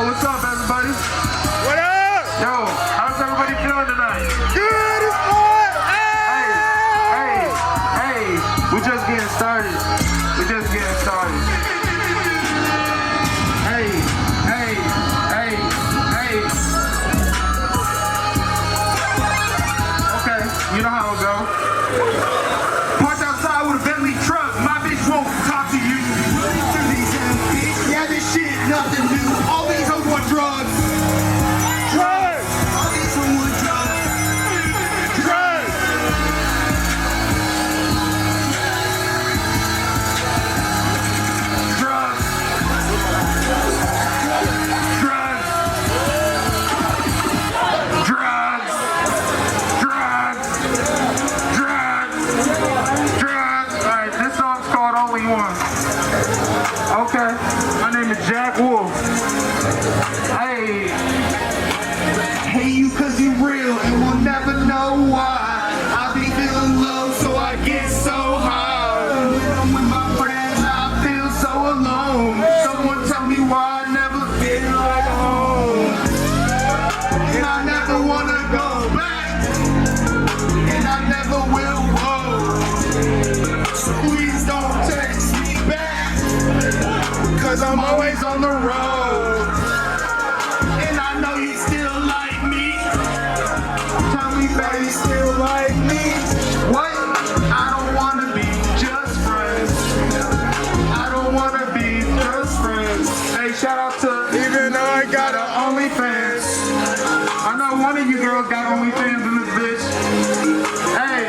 what's up, everybody? What up? Yo, how's everybody feeling tonight? Good as fuck! Hey, we just getting started. Hey. Okay, you know how it go. Parked outside with a Bentley truck. My bitch won't talk to you. Yeah, this shit, nothing new. All these hoes want drugs. Drugs! All these hoes want drugs. Drugs! Drugs. Alright, this song's called Only One. Okay, my name is Jack Wolf. Hey. Hate you cause you real and we'll never know why. I be feeling low so I get so high. When I'm with my friends I feel so alone. Someone tell me why I never feel like home. And I never wanna go back. And I never will go. So please don't text me back. Cause I'm always on the road. And I know you still like me. Tell me, baby, still like me. What? I don't wanna be just friends. I don't wanna be just friends. Hey, shout out to Even though I got a OnlyFans. I know one of you girls got OnlyFans in this bitch. Hey.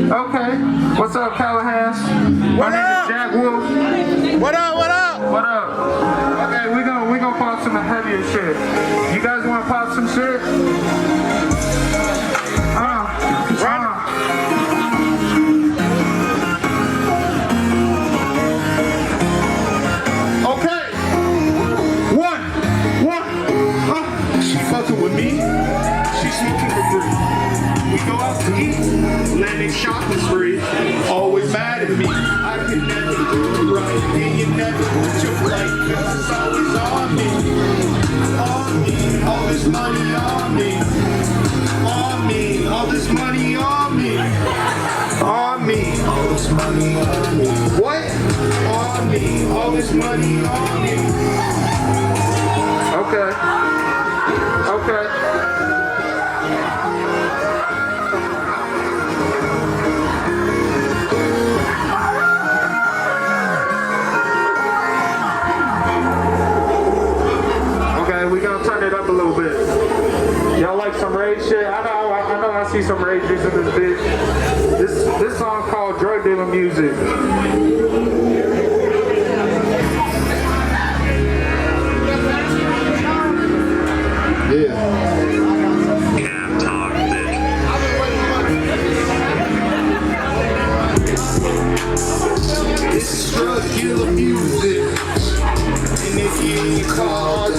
Okay. What's up, Callahans? My name is Jack Wolf. What up? What up? Okay, we gonna pop some heavier shit. You guys wanna pop some shit? Okay. One. She fucking with me. She smoking for free. We go out to eat. Landing shopping spree. Always mad at me. I can never do it right. And you never put your right. Cause it's always on me. On me. All this money on me. On me. All this money on me. On me. All this money on me. What? On me. All this money on me. Okay. We gonna turn it up a little bit. Y'all like some rage shit? I know I see some rages in this bitch. This song called Drug Dealer Music. Can't talk, bitch. This is drug dealer music. And if you ain't called,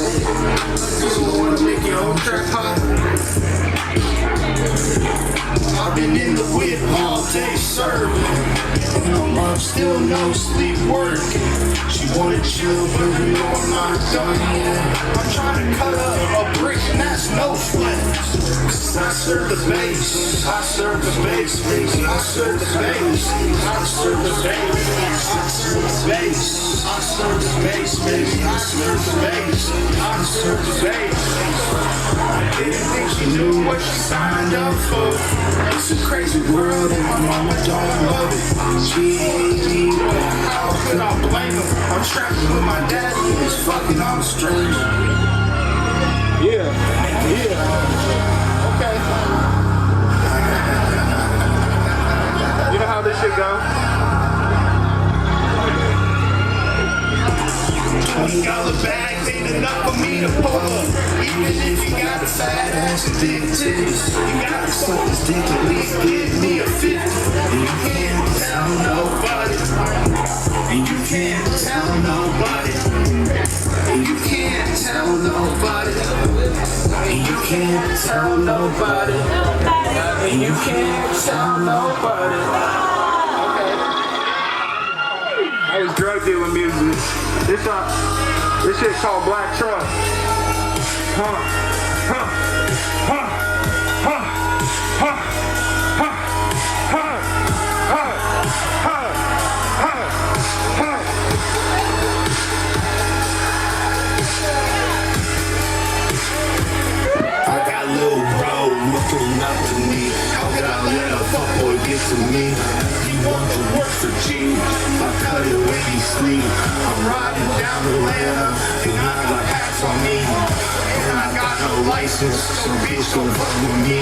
you wanna make your own trap hot. I've been in the whip all day serving. I'm up, still no sleep work. She wanna chill, but you know I'm not done yet. I'm trying to cut up a brick and that's no flex. Cause I serve the bass, I serve the bass, I serve the bass, I serve the bass, I serve the bass, I serve the bass, baby, I serve the bass, I serve the bass. I didn't think she knew what she signed up for. It's a crazy world and my mama don't love it. She ain't me, but how could I blame her? I'm trapping with my daddy and he's fucking on a stranger. Yeah. Okay. You know how this shit go? $20 bags ain't enough for me to pull up. Even if you got a fat ass and big titties, you gotta suck this dick at least give me a 50. And you can't tell nobody. And you can't tell nobody. And you can't tell nobody. And you can't tell nobody. And you can't tell nobody. Okay. drug dealing music. This shit called Black Trust. Huh, huh, huh, huh, huh, huh, huh, huh, huh, huh, huh. I got little bro looking up to me. How could I let a fuckboy get to me? He wants to work for cheap. I cut it when he sleep. I'm riding down Atlanta and I got hats on me. And I got no license, so bitch don't fuck with me.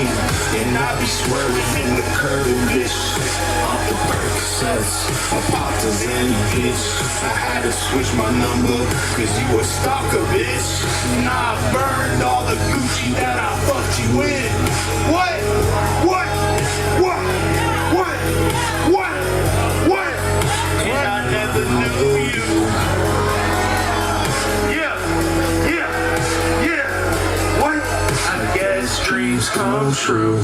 And I be swerving in the curb and bitch. Off the Percocets, I popped a Zanny, bitch. I had to switch my number, cause you a stalker, bitch. And I burned all the Gucci that I fucked you in. What? What? What? What? What? What? And I never knew you. Yeah. Yeah. Yeah. What? I guess dreams come true.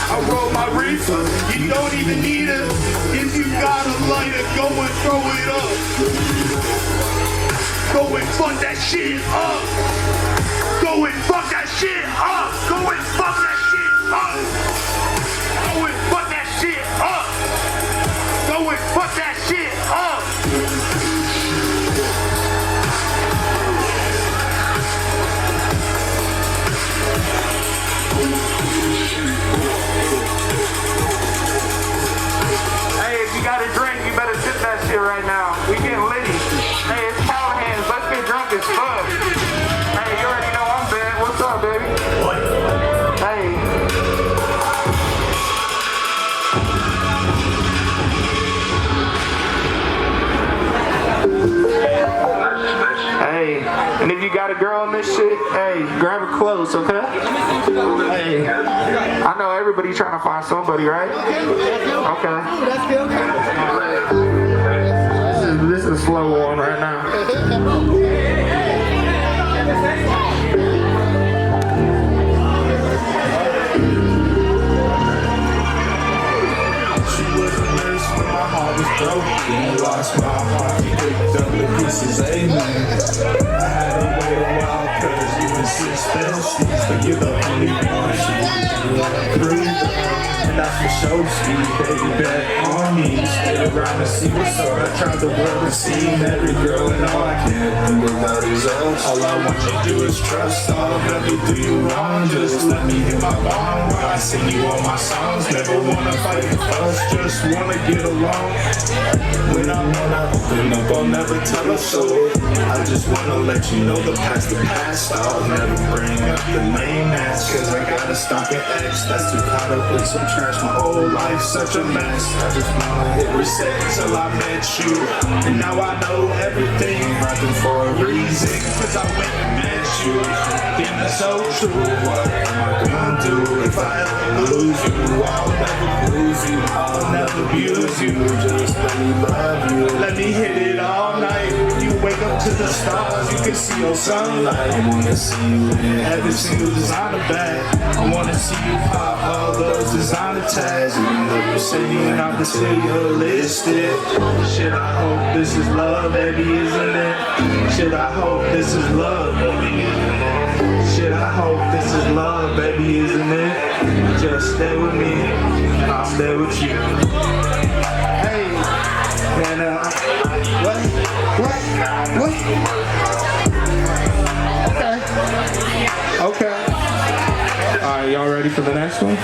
I roll my reefer, you don't even need it. If you got a lighter, go and throw it up. Go and fuck that shit up. Go and fuck that shit up. Go and fuck that shit up. Go and fuck that shit up. Go and fuck that shit up. Hey, if you got a drink, you better sip that shit right now. We getting litty. Hey, it's Callahans. Let's get drunk as fuck. Hey, you already know I'm bad. What's up, baby? Hey. Hey, and if you got a girl in this shit, hey, grab her close, okay? Hey, I know everybody trying to find somebody, right? Okay. This is a slow one right now. She was a nurse when my heart was broken. Lost my heart, picked up the pieces, amen. I had to wait a while cause you insisted. But you're the only one she wanna prove. That's for show speed, baby, bet on me. Stay around and see what's up. I tried the world and seen every girl and all I can't think about is us. All I want you to do is trust. I'll never do you wrong. Just let me hit my bomb while I sing you all my songs. Never wanna fight and fuss, just wanna get along. When I wanna open up, I'll never tell a soul. I just wanna let you know the past. I'll never bring up the name ass, cause I got a stalking ex that's too caught up with some trash. My whole life's such a mess. I just wanna hit reset till I met you. And now I know everything happened for a reason, cause I went and met you. Damn, that's so true. What am I gonna do if I ever lose you? I'll never lose you, I'll never abuse you. Just let me love you. Let me hit it all night. You wake up to the stars, you can see your sunlight. I wanna see you in every single designer bag. I wanna see you pop all those designer tags. Even though you're saying I'm materialistic. Shit, I hope this is love, baby, isn't it? Shit, I hope this is love, baby, isn't it? Shit, I hope this is love, baby, isn't it? Just stay with me, I'll stay with you. Hey, and what? Okay. Alright, y'all ready for the next one?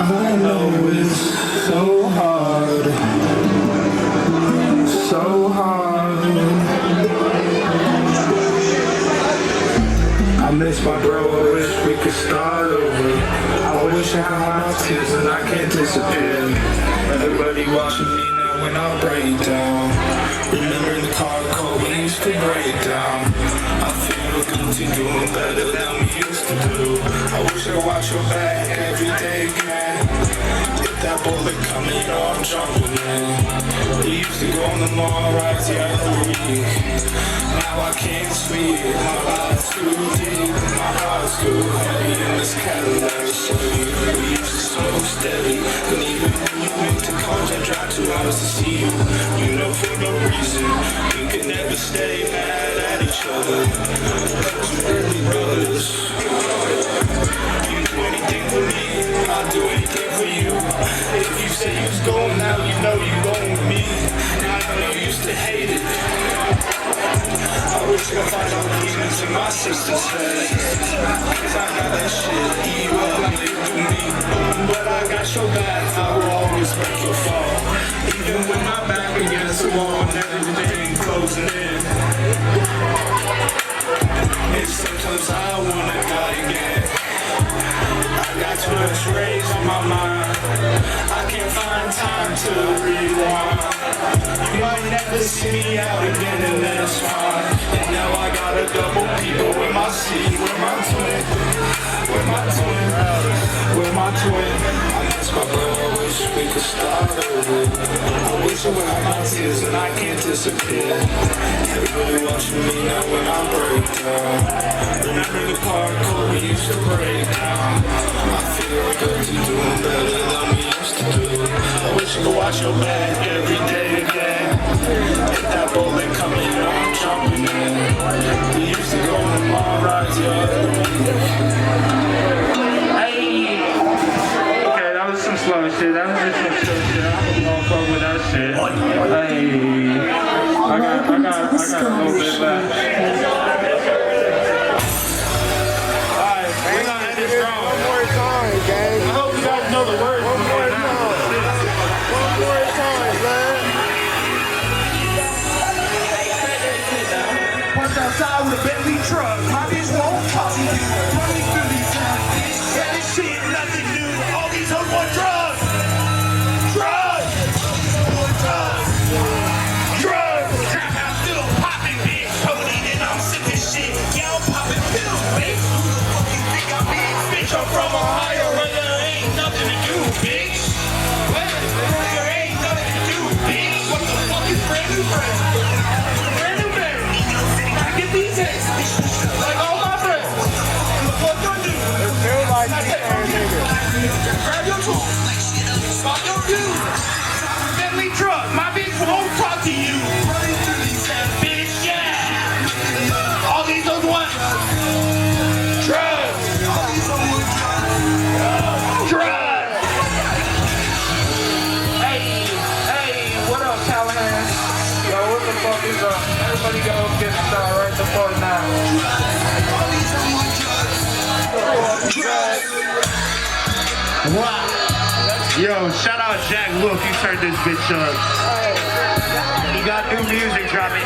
I know it's so hard. So hard. I miss my bro, I wish we could start over. I wish I had my tears and I can't disappear. Everybody watching me now when I break down. Remember the car code we used to break down. I feel doing better than we used to do. I wish I watch your back every day again. If that bullet coming, you know I'm jumping in. We used to go on the long rides the other week. Now I can't sleep, my life's too deep, my heart's too heavy in this Cadillac Chevy. We used to smoke steady, and even when you went to college, I drive 2 hours to see you. You know for no reason, we could never stay mad at each other. Cause we're really brothers. You do anything for me, I'll do anything for you. If you say you's going out, you know you going with me. I know you used to hate it. I wish I could find all the demons in my sister's head. Cause I got that shit evil live through me. But I got your back, I will always break your fall. Even with my back against the wall and everything closing in. And sometimes I wanna die again. I got too much rage on my mind. I can't find time to rewind. You might never see me out again and that's fine. And now I got a double people with my seat, with my twin, with my twin, with my twin. I miss my brother, I wish we could start over. I wish I would have my tears and I can't disappear. Everybody watching me now when I break down. Remember the parkour we used to break down. I feel good to doing better than we used to do. I wish you could watch your back every day again. If that bullet coming, you know I'm jumping in. We used to go on the long rides the other week. Hey. Okay, that was some slow shit. That was just some chill shit. I'm gonna fuck with that shit. Hey. I got a little bit left. Alright, we're gonna end this strong. One more time, gang. I hope you guys know the words. One more time. One more time, man. Parked outside with a Bentley truck. My bitch won't talk to you. Running through these towns. Yeah, this shit, nothing new. All these hoes want drugs. Drugs. Drugs. Drugs. Trap house still popping, bitch. Codeine and I'm sick of shit. Yeah, I'm popping pills, bitch. Who the fuck you think I'm being? Bitch, I'm from Ohio where there ain't nothing to do, bitch. Where there ain't nothing to do, bitch. What the fuck is brand new friends? Brand new friends. I get these hits. Like all my friends. What you do? It feel like you saying nigga. Grab your tools. Spot your dude. Bentley truck. My bitch won't talk to you. Bitch, yeah. All these hoes want drugs. Drugs. Hey, what up, Callahans? Yo, what the fuck is up? Everybody go get started right the fuck now. Wow. Yo, shout out Jack Wolf. You turned this bitch up. He got new music dropping.